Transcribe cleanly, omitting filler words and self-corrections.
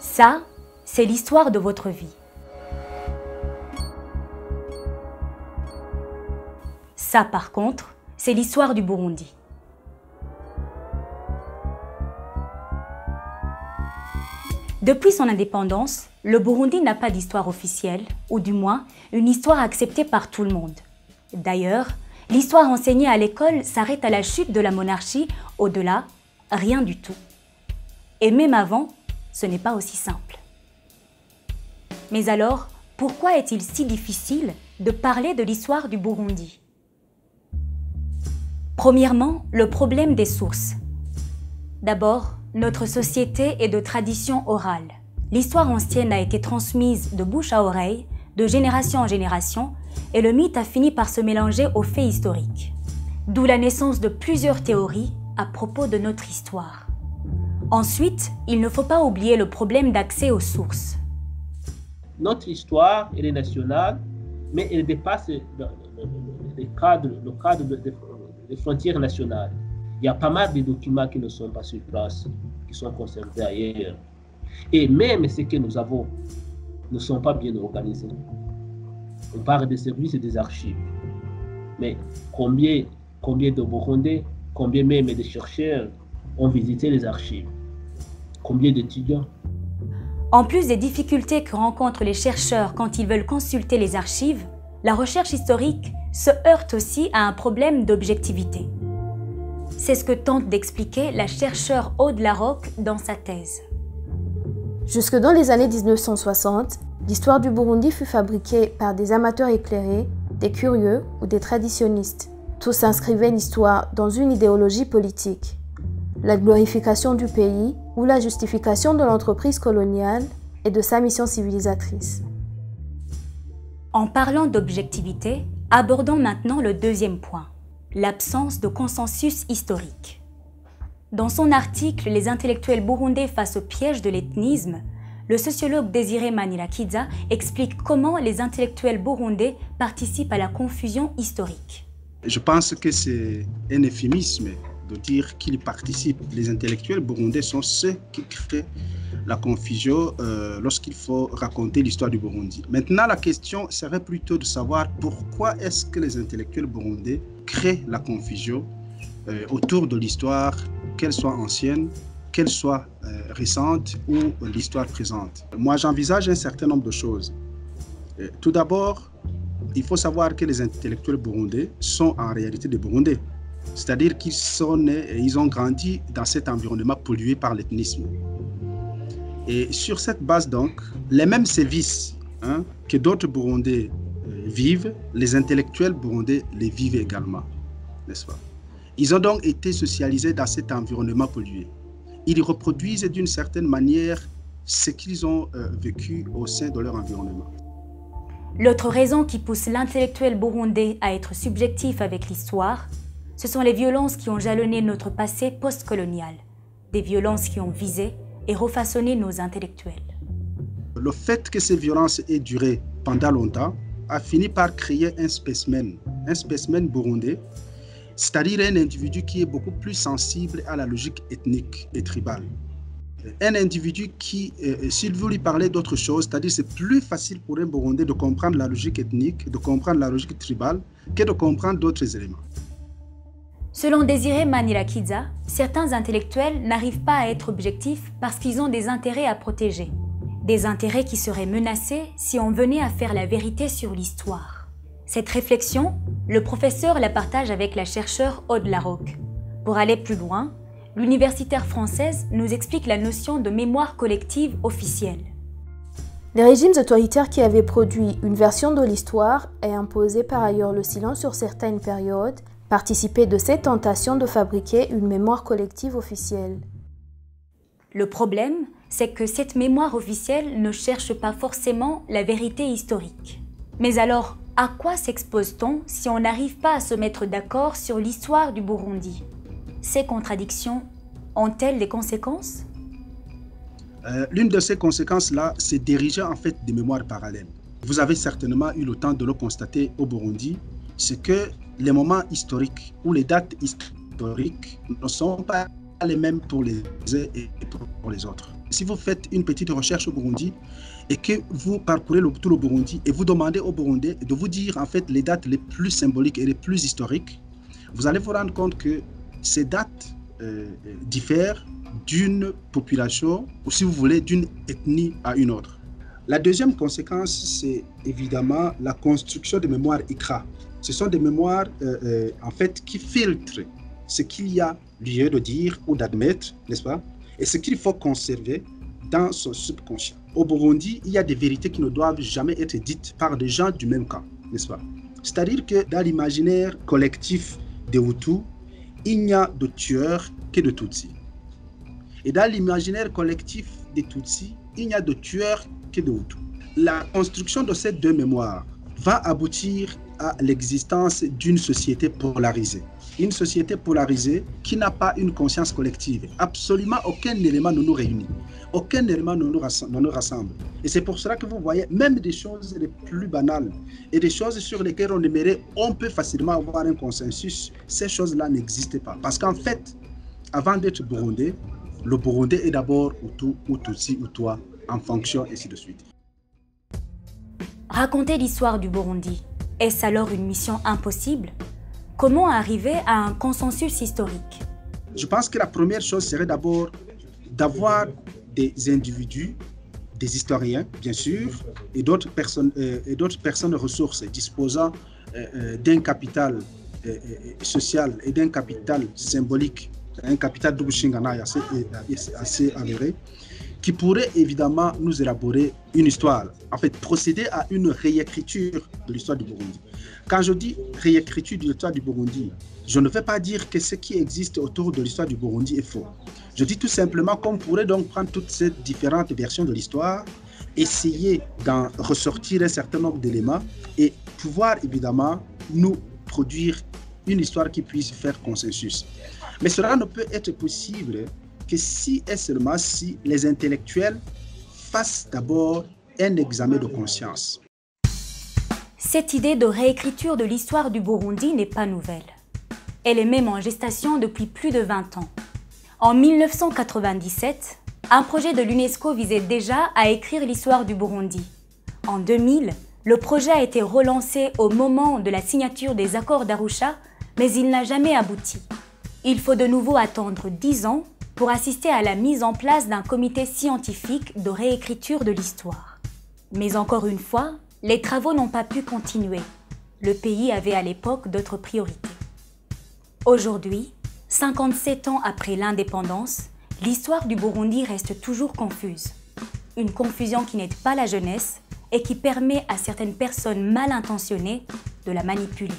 Ça, c'est l'histoire de votre vie. Ça, par contre, c'est l'histoire du Burundi. Depuis son indépendance, le Burundi n'a pas d'histoire officielle, ou du moins une histoire acceptée par tout le monde. D'ailleurs, l'histoire enseignée à l'école s'arrête à la chute de la monarchie, au-delà, rien du tout. Et même avant, ce n'est pas aussi simple. Mais alors, pourquoi est-il si difficile de parler de l'histoire du Burundi? Premièrement, le problème des sources. D'abord, notre société est de tradition orale. L'histoire ancienne a été transmise de bouche à oreille, de génération en génération, et le mythe a fini par se mélanger aux faits historiques. D'où la naissance de plusieurs théories à propos de notre histoire. Ensuite, il ne faut pas oublier le problème d'accès aux sources. Notre histoire, elle est nationale, mais elle dépasse le cadre des frontières nationales. Il y a pas mal de documents qui ne sont pas sur place, qui sont conservés ailleurs. Et même ce que nous avons ne sont pas bien organisés. On parle des services et des archives. Mais combien de Burundais, combien même de chercheurs ont visité les archives? Combien d'étudiants? En plus des difficultés que rencontrent les chercheurs quand ils veulent consulter les archives, la recherche historique se heurte aussi à un problème d'objectivité. C'est ce que tente d'expliquer la chercheure Aude Larocque dans sa thèse. Jusque dans les années 1960, l'histoire du Burundi fut fabriquée par des amateurs éclairés, des curieux ou des traditionnistes. Tous inscrivaient l'histoire dans une idéologie politique. La glorification du pays ou la justification de l'entreprise coloniale et de sa mission civilisatrice. En parlant d'objectivité, abordons maintenant le deuxième point, l'absence de consensus historique. Dans son article « Les intellectuels burundais face au piège de l'ethnisme », le sociologue Désiré Manirakiza explique comment les intellectuels burundais participent à la confusion historique. Je pense que c'est un euphémisme de dire qu'ils participent. Les intellectuels burundais sont ceux qui créent la confusion lorsqu'il faut raconter l'histoire du Burundi. Maintenant, la question serait plutôt de savoir pourquoi est-ce que les intellectuels burundais créent la confusion autour de l'histoire, qu'elle soit ancienne, qu'elle soit récente ou l'histoire présente. Moi, j'envisage un certain nombre de choses. Tout d'abord, il faut savoir que les intellectuels burundais sont en réalité des Burundais. C'est-à-dire qu'ils sont nés et ils ont grandi dans cet environnement pollué par l'ethnisme. Et sur cette base, donc, les mêmes sévices que d'autres Burundais vivent, les intellectuels burundais les vivent également, n'est-ce pas? Ils ont donc été socialisés dans cet environnement pollué. Ils reproduisent d'une certaine manière ce qu'ils ont vécu au sein de leur environnement. L'autre raison qui pousse l'intellectuel burundais à être subjectif avec l'histoire, ce sont les violences qui ont jalonné notre passé post-colonial, des violences qui ont visé et refaçonné nos intellectuels. Le fait que ces violences aient duré pendant longtemps a fini par créer un spécimen burundais, c'est-à-dire un individu qui est beaucoup plus sensible à la logique ethnique et tribale. Un individu qui, s'il veut lui parler d'autre chose, c'est-à-dire c'est plus facile pour un Burundais de comprendre la logique ethnique, de comprendre la logique tribale, que de comprendre d'autres éléments. Selon Désiré Manirakiza, certains intellectuels n'arrivent pas à être objectifs parce qu'ils ont des intérêts à protéger. Des intérêts qui seraient menacés si on venait à faire la vérité sur l'histoire. Cette réflexion, le professeur la partage avec la chercheure Aude Larocque. Pour aller plus loin, l'universitaire française nous explique la notion de mémoire collective officielle. Les régimes autoritaires qui avaient produit une version de l'histoire et imposé par ailleurs le silence sur certaines périodes participaient de cette tentation de fabriquer une mémoire collective officielle. Le problème, c'est que cette mémoire officielle ne cherche pas forcément la vérité historique. Mais alors, à quoi s'expose-t-on si on n'arrive pas à se mettre d'accord sur l'histoire du Burundi? Ces contradictions ont-elles des conséquences? L'une de ces conséquences-là, c'est d'ériger en fait des mémoires parallèles. Vous avez certainement eu le temps de le constater au Burundi, c'est que les moments historiques ou les dates historiques ne sont pas les mêmes pour les uns et pour les autres. Si vous faites une petite recherche au Burundi et que vous parcourez tout le Burundi et vous demandez aux Burundais de vous dire en fait les dates les plus symboliques et les plus historiques, vous allez vous rendre compte que ces dates diffèrent d'une population ou si vous voulez d'une ethnie à une autre. La deuxième conséquence, c'est évidemment la construction de mémoires ICRA. Ce sont des mémoires en fait qui filtrent ce qu'il y a lieu de dire ou d'admettre, n'est-ce pas? Et ce qu'il faut conserver dans son subconscient. Au Burundi, il y a des vérités qui ne doivent jamais être dites par des gens du même camp, n'est-ce pas? C'est-à-dire que dans l'imaginaire collectif des Hutus, il n'y a de tueurs que de Tutsis. Et dans l'imaginaire collectif des Tutsis, il n'y a de tueurs que de Hutus. La construction de ces deux mémoires va aboutir à l'existence d'une société polarisée. Une société polarisée qui n'a pas une conscience collective. Absolument aucun élément ne nous réunit. Aucun élément ne nous rassemble. Et c'est pour cela que vous voyez, même des choses les plus banales et des choses sur lesquelles on peut facilement avoir un consensus, ces choses-là n'existent pas. Parce qu'en fait, avant d'être burundais, le Burundais est d'abord Hutu, ou Tutsi, ou toi, en fonction, et ainsi de suite. Raconter l'histoire du Burundi, est-ce alors une mission impossible? Comment arriver à un consensus historique? Je pense que la première chose serait d'abord d'avoir des individus, des historiens, bien sûr, et d'autres personnes ressources disposant d'un capital social et d'un capital symbolique, un capital d'Ubushingana assez avéré, qui pourrait évidemment nous élaborer une histoire, en fait procéder à une réécriture de l'histoire du Burundi. Quand je dis réécriture de l'histoire du Burundi, je ne veux pas dire que ce qui existe autour de l'histoire du Burundi est faux. Je dis tout simplement qu'on pourrait donc prendre toutes ces différentes versions de l'histoire, essayer d'en ressortir un certain nombre d'éléments et pouvoir évidemment nous produire une histoire qui puisse faire consensus. Mais cela ne peut être possible que si et seulement si les intellectuels fassent d'abord un examen de conscience. Cette idée de réécriture de l'histoire du Burundi n'est pas nouvelle. Elle est même en gestation depuis plus de 20 ans. En 1997, un projet de l'UNESCO visait déjà à écrire l'histoire du Burundi. En 2000, le projet a été relancé au moment de la signature des accords d'Arusha, mais il n'a jamais abouti. Il faut de nouveau attendre 10 ans pour assister à la mise en place d'un comité scientifique de réécriture de l'histoire. Mais encore une fois, les travaux n'ont pas pu continuer. Le pays avait à l'époque d'autres priorités. Aujourd'hui, 57 ans après l'indépendance, l'histoire du Burundi reste toujours confuse. Une confusion qui n'aide pas la jeunesse et qui permet à certaines personnes mal intentionnées de la manipuler.